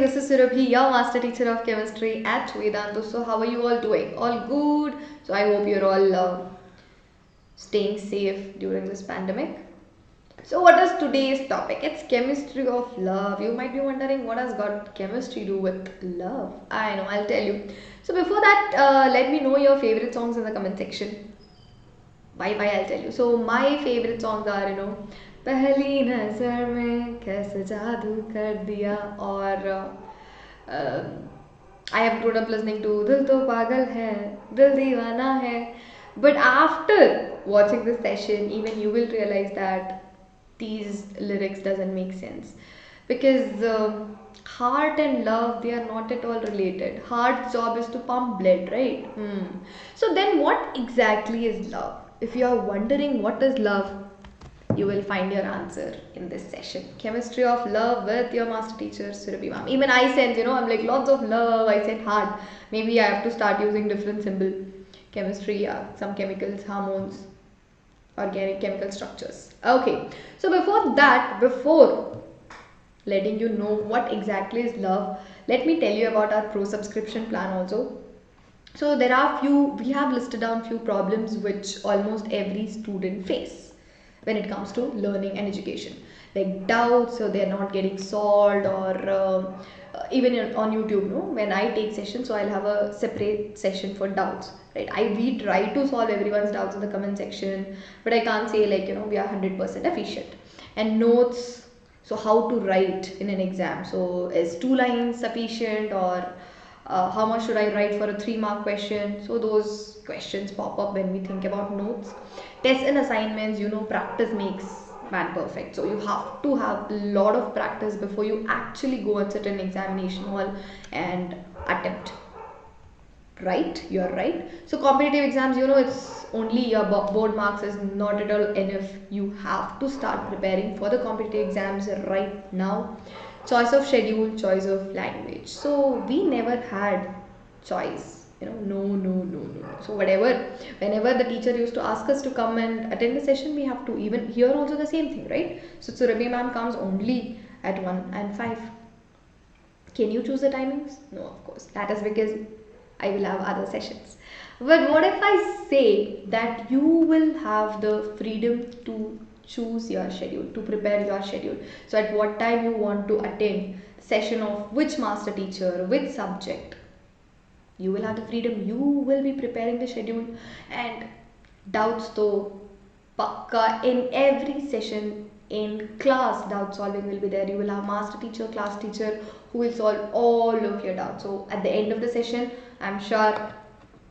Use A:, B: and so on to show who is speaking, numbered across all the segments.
A: this is Surabhi, your master teacher of chemistry at Vedantu. So, how are you all doing? All good? So, I hope you're all staying safe during this pandemic. So, what is today's topic? It's chemistry of love. You might be wondering what has got chemistry to do with love. I know, I'll tell you. So, before that, let me know your favorite songs in the comment section. Bye, I'll tell you. So my favorite songs are, पहली नजर में कैसे जादू कर दिया और I have grown up listening to दिल तो पागल है दिल दीवाना है. But after watching this session, even you will realize that these lyrics doesn't make sense because heart and love, they are not at all related. Heart's job is to pump blood, right? So then what exactly is love? If you are wondering what is love, you will find your answer in this session. Chemistry of love with your master teacher Surabhi ma'am. Even I sense, I'm like lots of love. I said heart. Maybe I have to start using different symbol. Chemistry, yeah, some chemicals, hormones, organic chemical structures. Okay, so before letting you know what exactly is love, let me tell you about our pro subscription plan also. So we have listed down few problems which almost every student face when it comes to learning and education, like doubts, so they're not getting solved, or even on YouTube, no, when I take sessions, so I'll have a separate session for doubts, right? We try to solve everyone's doubts in the comment section, but I can't say like we are 100% efficient. And notes, so how to write in an exam, so is 2 lines sufficient, or how much should I write for a 3 mark question? So those questions pop up when we think about notes. Tests and assignments, practice makes man perfect. So you have to have a lot of practice before you actually go and sit in examination hall and attempt. Right, you're right. So competitive exams, it's only your board marks is not at all enough. You have to start preparing for the competitive exams right now. Choice of schedule, choice of language. So we never had choice. No. So whenever the teacher used to ask us to come and attend the session, we have to. Even here also the same thing, right? So Surabhi ma'am comes only at 1 and 5. Can you choose the timings? No, of course. That is because I will have other sessions. But what if I say that you will have the freedom to choose your schedule, to prepare your schedule? So, at what time you want to attend session of which master teacher, which subject? You will have the freedom. You will be preparing the schedule, and doubts though pakka in every session in class doubt solving will be there. You will have master teacher, class teacher who will solve all of your doubts. So at the end of the session, I'm sure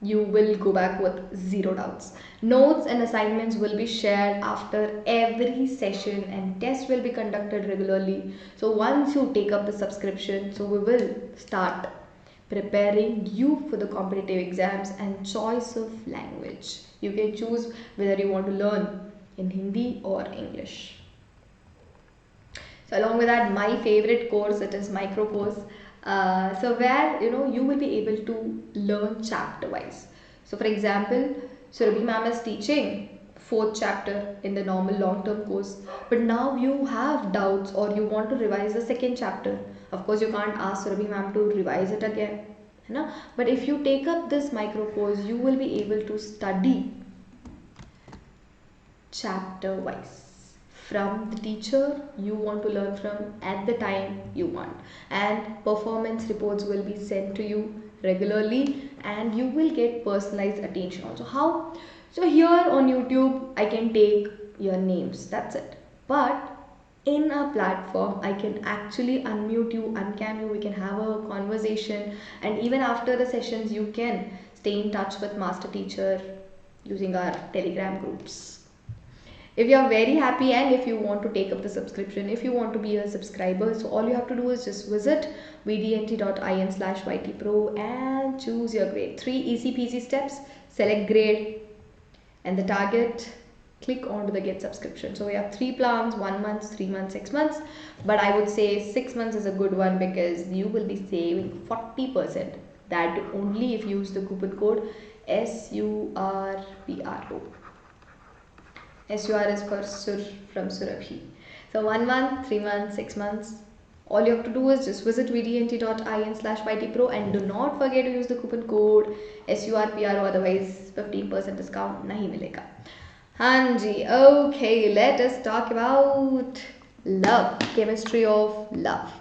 A: you will go back with zero doubts. Notes and assignments will be shared after every session, and tests will be conducted regularly. So once you take up the subscription, so we will start preparing you for the competitive exams. And choice of language, you can choose whether you want to learn in Hindi or English. So along with that, my favorite course, it is micro course. So where you will be able to learn chapter wise. So for example, Surabhi ma'am is teaching fourth chapter in the normal long term course, but now you have doubts or you want to revise the second chapter. Of course, you can't ask Surabhi ma'am to revise it again, but if you take up this micro course, you will be able to study chapter wise from the teacher you want to learn from at the time you want, and performance reports will be sent to you regularly, and you will get personalized attention also. How? So here on YouTube I can take your names, that's it, but in a platform I can actually unmute you, uncam you, we can have a conversation, and even after the sessions you can stay in touch with master teacher using our telegram groups. If you are very happy and if you want to take up the subscription, if you want to be a subscriber, so all you have to do is just visit vdnt.in/ytpro and choose your grade. 3 easy peasy steps: select grade and the target, click on to the get subscription. So we have 3 plans: 1 month, 3 months, 6 months, but I would say 6 months is a good one because you will be saving 40%. That only if you use the coupon code SURPRO. SUR is for Sur from Surabhi. So 1 month, 3 months, 6 months, All you have to do is just visit vdnt.in/ytpro and do not forget to use the coupon code SURPRO, otherwise 15% discount nahi milega. Hanji, okay, let us talk about love, chemistry of love.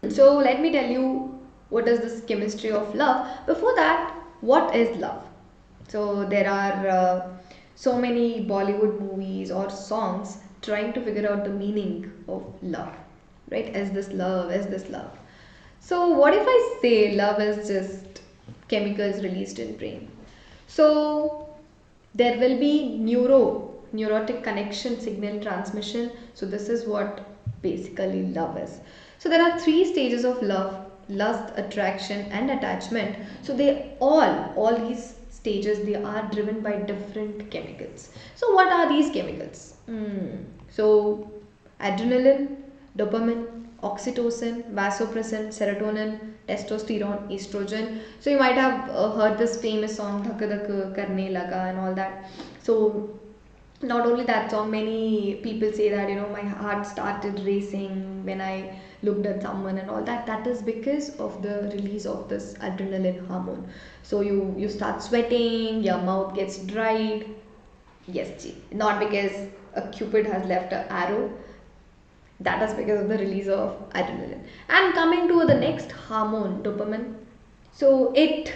A: So let me tell you what is this chemistry of love. Before that, what is love? So there are so many Bollywood movies or songs trying to figure out the meaning of love, right? Is this love? Is this love? So what if I say love is just chemicals released in brain? So there will be neurotic connection signal transmission. So this is what basically love is. So there are three stages of love: lust, attraction and attachment. So they all these stages, they are driven by different chemicals. So what are these chemicals? So adrenaline, dopamine, oxytocin, vasopressin, serotonin, testosterone, estrogen. So you might have heard this famous song "Dhak Dhak Karne Laga" and all that. So not only that song, many people say that, you know, my heart started racing when I looked at someone and all that. That is because of the release of this adrenaline hormone. So you start sweating, your mouth gets dried. Yes, Ji. Not because a cupid has left an arrow. That is because of the release of adrenaline. And coming to the next hormone, dopamine. So it,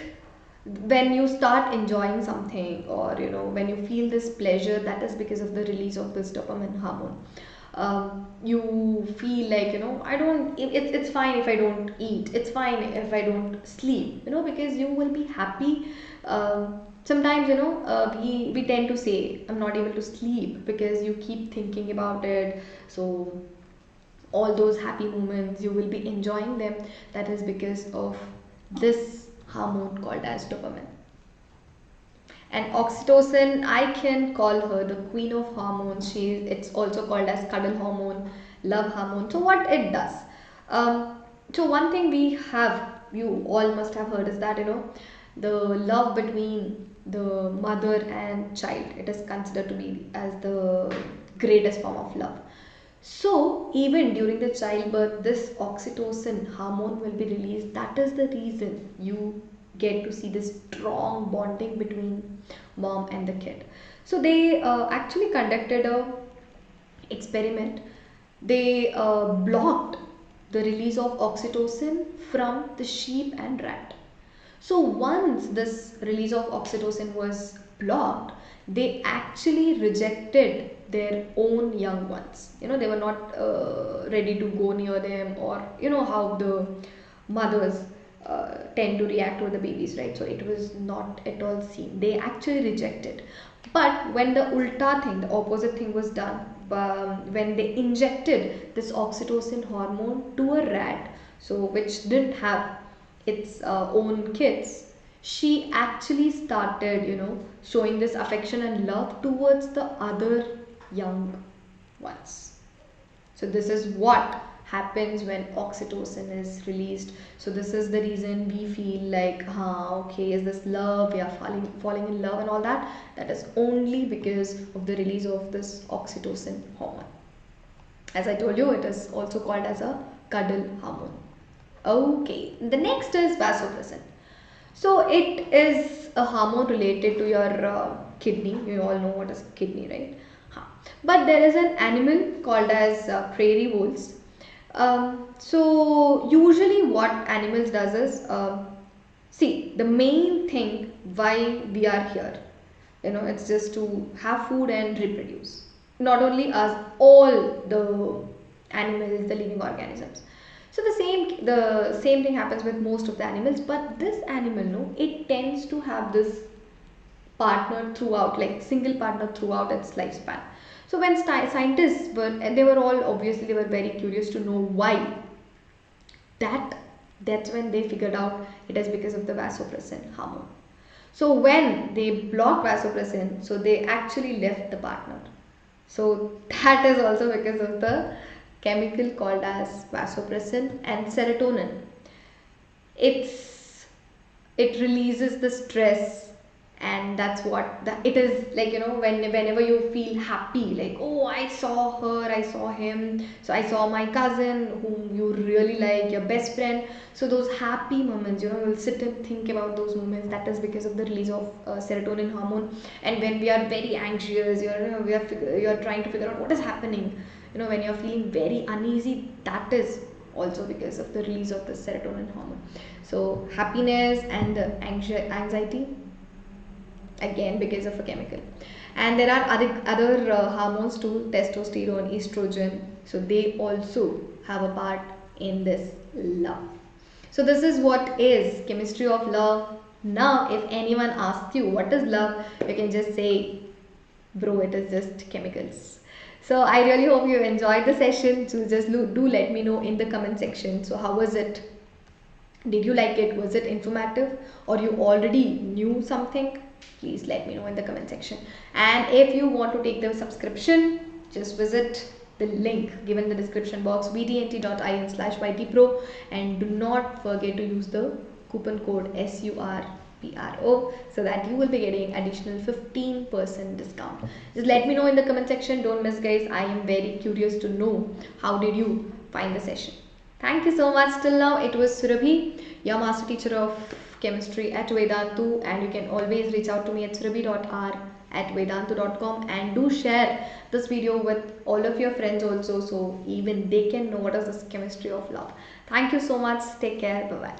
A: when you start enjoying something, or you know, when you feel this pleasure, that is because of the release of this dopamine hormone. You feel like, you know, I don't, it's fine if I don't eat, it's fine if I don't sleep, you know, because you will be happy. Sometimes, you know, we tend to say I'm not able to sleep because you keep thinking about it. So all those happy moments, you will be enjoying them. That is because of this hormone called as dopamine. And oxytocin, I can call her the queen of hormones. It's also called as cuddle hormone, love hormone. So what it does, so one thing we have, you all must have heard, is that, you know, the love between the mother and child, it is considered to be as the greatest form of love. So even during the childbirth, this oxytocin hormone will be released. That is the reason you get to see this strong bonding between mom and the kid. So they actually conducted a experiment. They blocked the release of oxytocin from the sheep and rat. So once this release of oxytocin was blocked, they actually rejected their own young ones. You know, they were not ready to go near them, or you know how the mothers tend to react to the babies, right? So it was not at all seen. They actually rejected. But when the ulta thing, the opposite thing was done, when they injected this oxytocin hormone to a rat, so which didn't have its own kids, she actually started, you know, showing this affection and love towards the other young ones. So this is what happens when oxytocin is released. So this is the reason we feel like, okay, is this love? We are falling in love and all that. That is only because of the release of this oxytocin hormone. As I told you, it is also called as a cuddle hormone. Okay, the next is vasopressin. So it is a hormone related to your kidney. You all know what is kidney, right? Huh. But there is an animal called as prairie voles. So usually what animals does is, see, the main thing why we are here, you know, it's just to have food and reproduce. Not only us, all the animals, the living organisms. So the same thing happens with most of the animals, but this animal, no, it tends to have this partner throughout, like single partner throughout its lifespan. So when scientists were, and they were all, obviously they were very curious to know why. That's when they figured out it is because of the vasopressin hormone. So when they block vasopressin, so they actually left the partner. So that is also because of the chemical called as vasopressin and serotonin. It's it releases the stress And that's what it is like, whenever you feel happy, like, oh, I saw her, I saw him, so I saw my cousin whom you really like, your best friend. So those happy moments, you'll sit and think about those moments. That is because of the release of serotonin hormone. And when we are very anxious, you're trying to figure out what is happening, when you're feeling very uneasy, that is also because of the release of the serotonin hormone. So happiness and the anxiety, again because of a chemical. And there are other hormones too, testosterone, estrogen, so they also have a part in this love. So this is what is chemistry of love. Now if anyone asks you what is love, you can just say, bro, it is just chemicals. So I really hope you enjoyed the session. So just do let me know in the comment section. So how was it? Did you like it? Was it informative? Or you already knew something? Please let me know in the comment section. And if you want to take the subscription, just visit the link given in the description box, vdnt.in/ytpro, and do not forget to use the coupon code SURPRO so that you will be getting additional 15% discount. Just let me know in the comment section. Don't miss, guys. I am very curious to know how did you find the session. Thank you so much. Till now, it was Surabhi, your master teacher of chemistry at Vedantu, and you can always reach out to me at surabhi.r@vedantu.com, and do share this video with all of your friends also, so even they can know what is this chemistry of love. Thank you so much. Take care. Bye bye.